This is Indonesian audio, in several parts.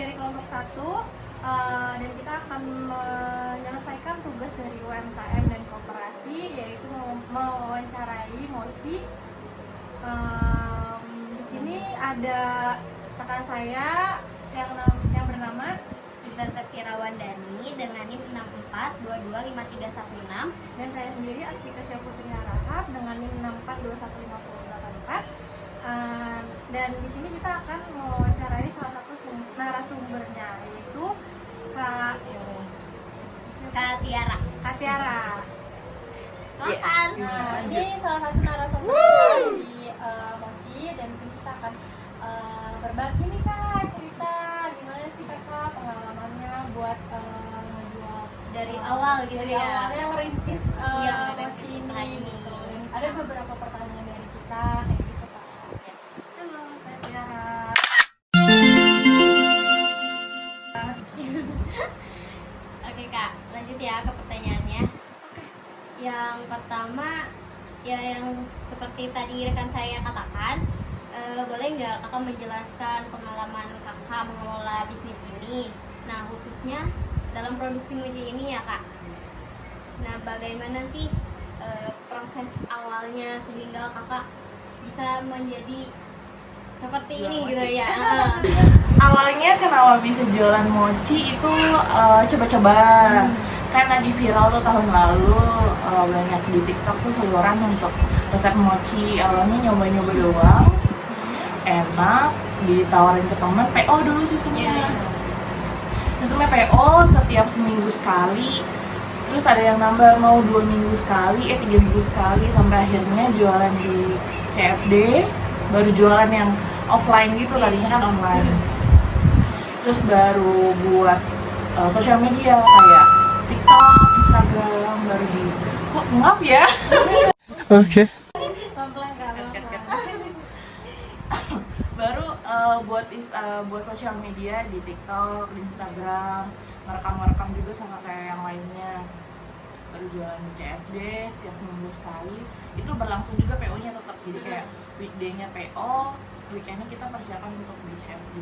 dari kelompok 1 dan kita akan menyelesaikan tugas dari UMKM dan koperasi, yaitu mewawancarai Mochi. Di sini ada rekan saya yang bernama Intan Septirawandani dengan NIM 64225316, dan saya sendiri Astika Syafutri Harahap dengan NIM 64215084. Dan di sini kita akan mewawancarai salah satu narasumbernya, yaitu Kak Tiara. Silakan. Nah, ini salah satu narasumber kita di Mochi, dan di sini kita akan berbagi nih Kak, cerita gimana sih Kakak pengalamannya buat menjual Dari awal gitu dari ya. awalnya merintis Mochi usaha ini. ini. Ada beberapa pertanyaan dari kita kayak gitu Kak. Halo, saya Tiara. Oke Kak, lanjut ya ke pertanyaannya. Yang pertama, ya yang seperti tadi rekan saya katakan, boleh nggak kakak menjelaskan pengalaman kakak mengelola bisnis ini? Nah, khususnya dalam produksi mochi ini ya Kak. Nah, bagaimana sih proses awalnya sehingga kakak bisa menjadi seperti ini gitu ya? Awalnya kenapa bisa jualan mochi itu coba-coba. Kan lagi viral tuh tahun lalu, banyak di TikTok tuh saluran untuk resep mochi. Awalnya nyoba-nyoba doang, enak, ditawarin ke temen. PO dulu sistemnya. Sistemnya PO setiap seminggu sekali. Terus ada yang nambah mau 2 minggu sekali, 3 minggu sekali, sampai akhirnya jualan di CFD. Baru jualan yang offline gitu, tadinya kan online. Terus baru buat sosial media kayak TikTok, Instagram, baru di kok ngap ya? Oke. Pelan-pelan Kak, pelan-pelan. Baru buat sosial media di TikTok, di Instagram, merekam juga sama kayak yang lainnya. Baru jualan di CFD setiap seminggu sekali. Itu berlangsung juga PO-nya tetap, jadi kayak weekday-nya PO, weekend-nya kita persiapan untuk di CFD.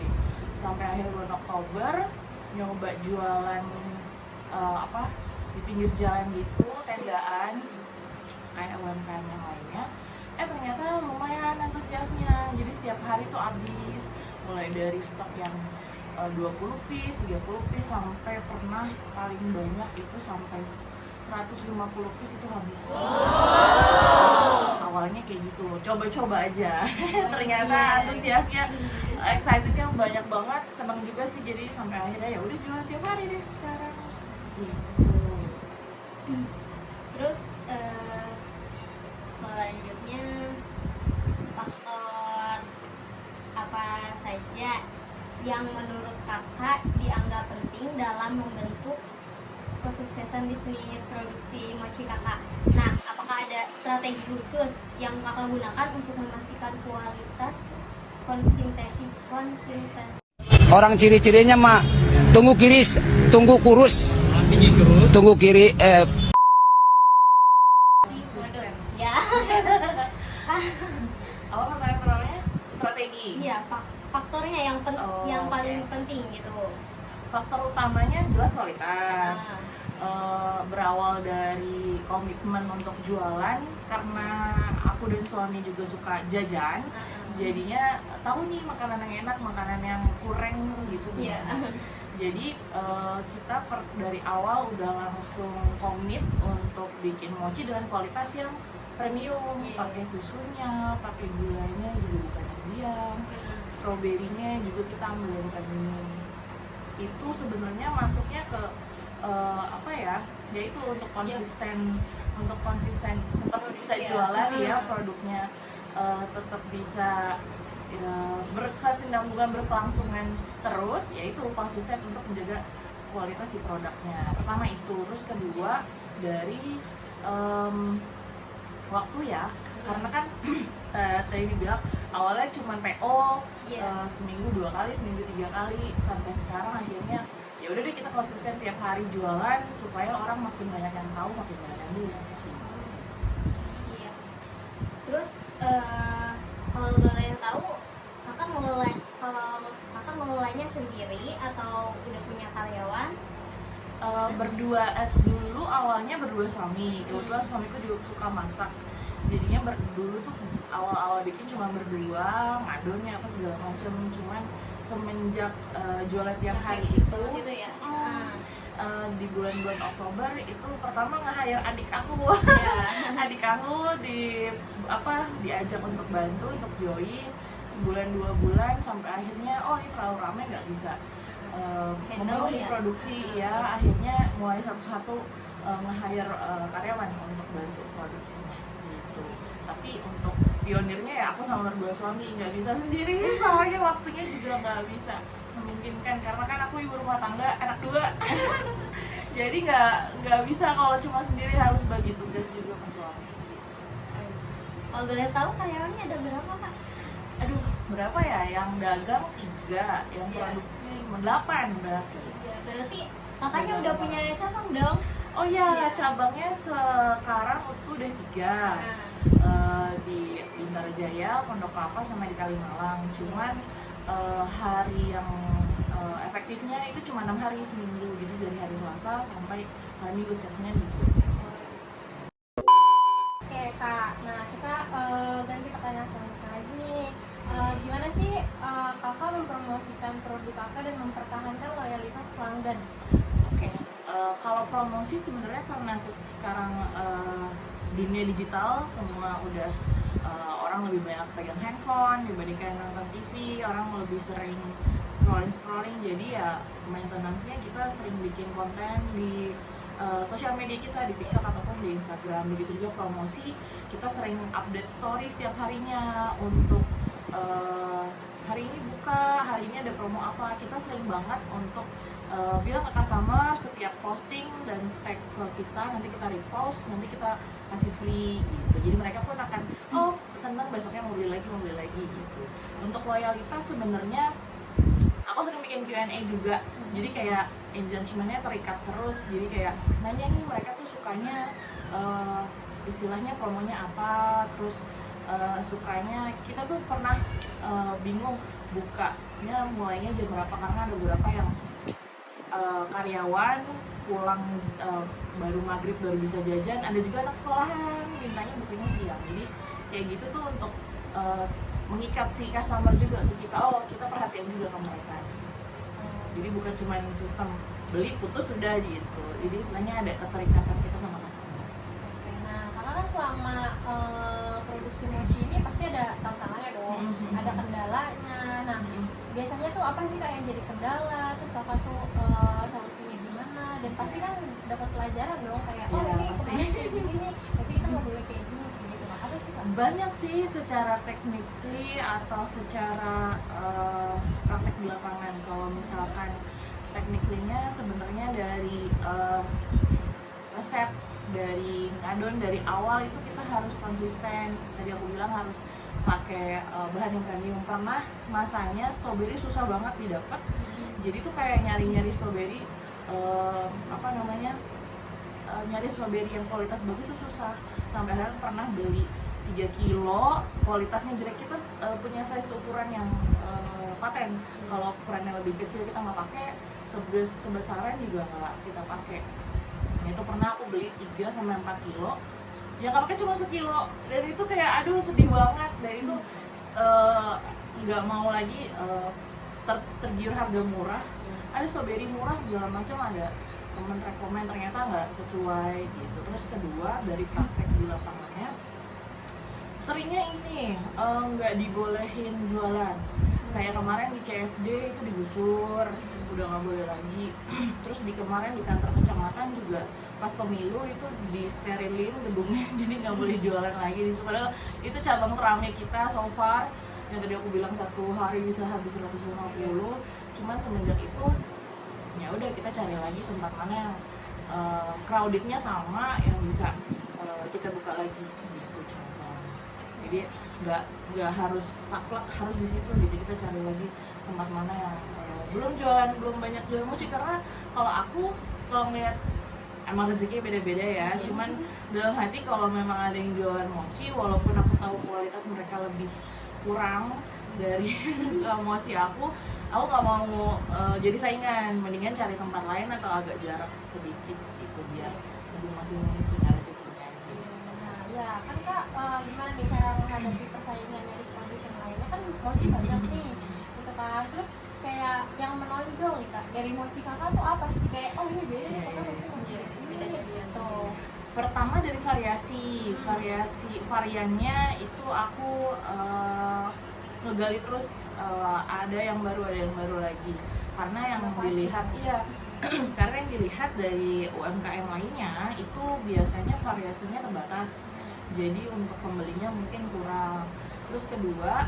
Sampai akhir bulan Oktober nyoba jualan di pinggir jalan gitu, tendaan kayak UMKM yang lainnya. Ternyata lumayan antusiasnya, jadi setiap hari tuh habis, mulai dari stok yang 20 piece, 30 piece, sampai pernah paling banyak itu sampai 150 piece itu habis. Awalnya kayak gitu, coba-coba aja. Ternyata antusiasnya, excitednya banyak banget, seneng juga sih, jadi sampai akhirnya ya udah jual tiap hari deh sekarang. Terus selanjutnya faktor apa saja yang menurut kakak dianggap penting dalam membentuk kesuksesan bisnis produksi mochi kakak? Nah, apakah ada strategi khusus yang kakak gunakan untuk memastikan kualitas konsistensi? Orang ciri-cirinya mah tunggu kurus, tunggu kiri, Ya. Apa namanya? Strategi. Iya, faktornya yang Oh, paling oke. penting gitu. Faktor utamanya jelas kualitas. Berawal dari komitmen untuk jualan, karena aku dan suami juga suka jajan, jadinya tahu nih makanan yang enak, makanan yang kurang gitu. Iya. Jadi kita dari awal udah langsung komit untuk bikin mochi dengan kualitas yang premium, pakai susunya, pakai gulanya juga bukan yang diam, stroberinya juga kita ambil yang premium. Itu sebenarnya masuknya ke yaitu untuk konsisten, tetap bisa jualan ya produknya, tetap bisa berkesinambungan, berkelangsungan terus, yaitu konsisten untuk menjaga kualitas si produknya. Pertama itu, terus kedua dari waktu ya, karena kan tadi dibilang awalnya cuma PO seminggu 2 kali, seminggu 3 kali, sampai sekarang akhirnya ya udah deh kita konsisten tiap hari jualan supaya orang makin banyak yang tahu, makin banyak yang beli. Iya. Terus kalau boleh tahu, kakak mengelolanya sendiri atau berdua dulu awalnya berdua suami, kebetulan suamiku juga suka masak, jadinya dulu tuh awal-awal bikin cuma berdua, ngadonnya apa segala macam. Cuman semenjak jualan tiap hari itu ya. di bulan-bulan Oktober itu pertama nge-hire adik aku adik aku diajak untuk bantu untuk join sebulan 2 bulan sampai akhirnya ini terlalu ramai nggak bisa memenuhi produksi ya, akhirnya mulai satu-satu nge-hire karyawan untuk bantu produksinya gitu. Tapi untuk pionirnya ya aku sama berdua suami, nggak bisa sendiri soalnya waktunya juga nggak bisa memungkinkan karena kan aku ibu rumah tangga, anak 2 jadi nggak bisa kalau cuma sendiri, harus bagi tugas juga ke suami. Kalau boleh tahu karyawannya ada berapa Kak? Aduh, berapa ya? Yang dagang 3, yang produksi 8 berarti. Berarti kakaknya udah punya cabang dong? Oh iya, cabangnya sekarang itu udah 3 di Bintaro Jaya, Pondok Kelapa sama di Kalimalang. Cuman hari yang efektifnya itu cuma 6 hari seminggu, jadi dari hari Selasa sampai hari Minggu setiap Senin gitu. Oke Kak, nah kita ganti pertanyaan selanjutnya lagi nih. Gimana sih kakak mempromosikan produk kakak dan mempertahankan loyalitas pelanggan? Oke, kalau promosi sebenarnya karena sekarang dunia digital semua udah orang lebih banyak pegang handphone dibandingkan nonton TV, orang lebih sering scrolling, jadi ya maintenance-nya kita sering bikin konten di sosial media kita, di TikTok ataupun di Instagram. Begitu juga promosi, kita sering update story setiap harinya untuk hari ini buka, hari ini ada promo apa. Kita sering banget untuk bilang ke customer setiap posting dan tag ke kita, nanti kita repost, nanti kita kasih free gitu. Jadi mereka pun akan senang, besoknya mau beli lagi gitu. Untuk loyalitas sebenarnya aku sering bikin Q&A juga, jadi kayak engagement-nya terikat terus. Jadi kayak nanya nih mereka tuh sukanya istilahnya promonya apa, terus sukanya, kita tuh pernah bingung bukanya mulainya jam berapa karena ada beberapa yang karyawan pulang baru maghrib baru bisa jajan, ada juga anak sekolahan mintanya bukanya siang. Jadi kayak gitu tuh untuk mengikat si customer juga tuh kita perhatian juga ke mereka. Jadi bukan cuma sistem beli putus sudah gitu, jadi istilahnya ada keterikatan kita sama customer. Oke, nah karena kan selama produksi mochi ini pasti ada tantangannya dong, ada kendalanya. Nah biasanya tuh apa sih Kak yang jadi kendala, terus kakak tuh solusinya gimana, dan pasti kan dapat pelajaran dong kayak ini kemarin kayak gini, tapi kita nggak boleh kayak gini gitu. Nah, apa sih Kak? Banyak sih secara technically atau secara praktek di lapangan. Kalau misalkan technically-nya sebenarnya dari resep, dari ngadon dari awal itu kita harus konsisten. Tadi aku bilang harus pakai bahan yang premium. Pernah masanya strawberry susah banget didapat, jadi tuh kayak nyari strawberry nyari strawberry yang kualitas bagus tuh susah. Sampai akhirnya pernah beli 3 kilo, kualitasnya jelek. Kita punya size ukuran yang paten. Kalau ukurannya lebih kecil kita nggak pakai, kebesaran juga nggak kita pakai. Nah, itu pernah aku beli 3-4 kilo, yang nggak pakai cuma 1 kilo, dan itu kayak aduh sedih banget. Dan itu nggak mau lagi tergiur harga murah. Ada strawberry murah segala macam, ada temen rekomen ternyata nggak sesuai gitu. Terus kedua, dari praktek di lapangannya seringnya ini nggak dibolehin jualan. Kayak kemarin di CFD itu digusur, udah nggak boleh lagi. Terus kemarin di kantor kecamatan juga pas pemilu itu disterilin gedungnya, jadi nggak boleh jualan lagi. Padahal itu cabang keramik kita so far yang tadi aku bilang 1 hari bisa habis 150. Cuman semenjak itu ya udah kita cari lagi tempat mana yang crowdednya sama, yang bisa kita buka lagi gitu cabang. Jadi nggak harus saklek harus di situ gitu, kita cari lagi tempat mana yang belum banyak jual mochi. Karena kalau ngeliat emang rezekinya beda-beda ya, cuman dalam hati kalau memang ada yang jualan mochi, walaupun aku tahu kualitas mereka lebih kurang dari mochi aku aku nggak mau jadi saingan, mendingan cari tempat lain atau agak jarak sedikit gitu biar masing-masing punya rezekinya aja. Nah, ya kan Kak, gimana nih cara menghadapi persaingan dari produsen lainnya, kan mochi banyak nih gitu kan, terus kayak yang menonjol nih Kak dari mochi Kakak tuh apa sih, kayak oh ini beda nih karena mochi ini gitu. Pertama dari variannya itu aku ngegali terus, ada yang baru lagi karena yang dilihat karena yang dilihat dari UMKM lainnya itu biasanya variasinya terbatas, jadi untuk pembelinya mungkin kurang. Terus kedua,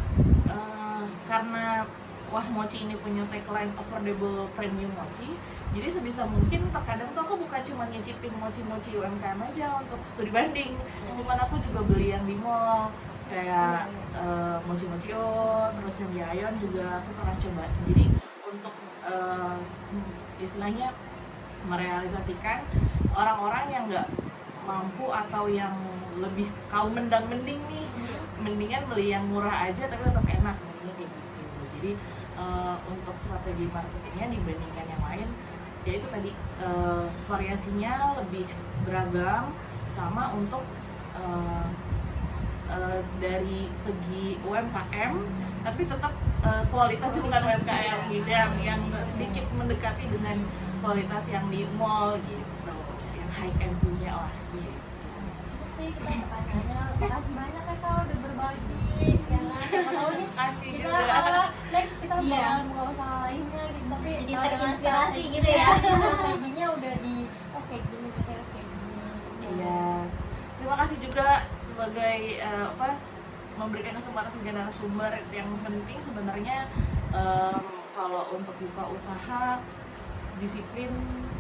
karena wah mochi ini punya tagline affordable premium mochi, jadi sebisa mungkin terkadang tuh aku bukan cuma nyicipin mochi-mochi UMKM aja untuk studi banding, cuman aku juga beli yang di mall kayak mochi-mochio, terus yang di Aeon juga aku pernah coba. Jadi untuk istilahnya merealisasikan orang-orang yang nggak mampu atau yang lebih kaum mendang-mending nih, mendingan beli yang murah aja tapi tetap enak, kayak gitu. Jadi untuk strategi marketingnya dibandingkan yang lain, yaitu tadi variasinya lebih beragam, sama untuk dari segi UMKM tapi tetap kualitasnya bukan UMKM gitu, yang sedikit mendekati dengan kualitas yang di mall gitu, yang high end punya lah gitu. Cukup sih kita pertanyaannya, makasih banyak ya Kak udah berbagi ya kan, siapa tahu nih Kasih kita juga. next kita Iya. bakal buka usaha lainnya gitu, tapi Jadi dengan terinspirasi strategi- gitu ya. strateginya udah di oke gini kita harus kayak gini. Iya. Terima kasih juga sebagai memberikan kesempatan sebagai narasumber. Yang penting sebenarnya kalau untuk buka usaha, disiplin,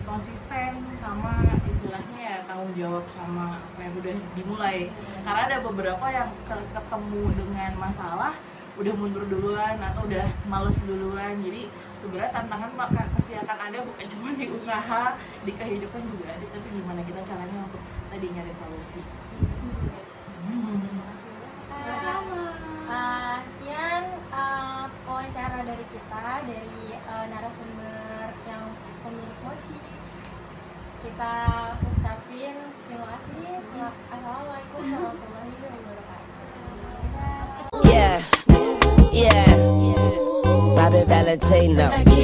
konsisten, sama istilahnya ya tanggung jawab sama apa yang udah dimulai. Karena ada beberapa yang ketemu dengan masalah udah mundur duluan atau udah males duluan. Jadi sebenarnya tantangan pasti akan ada, bukan cuma di usaha, di kehidupan juga ada, tapi gimana kita caranya untuk tadi nyari solusi. Sekian wawancara dari kita, dari narasumber yang pemilik mochi. Kita ucapin terima kasih. Assalamualaikum warahmatullahi wabarakatuh. Yeah, yeah. Bobby Valentino.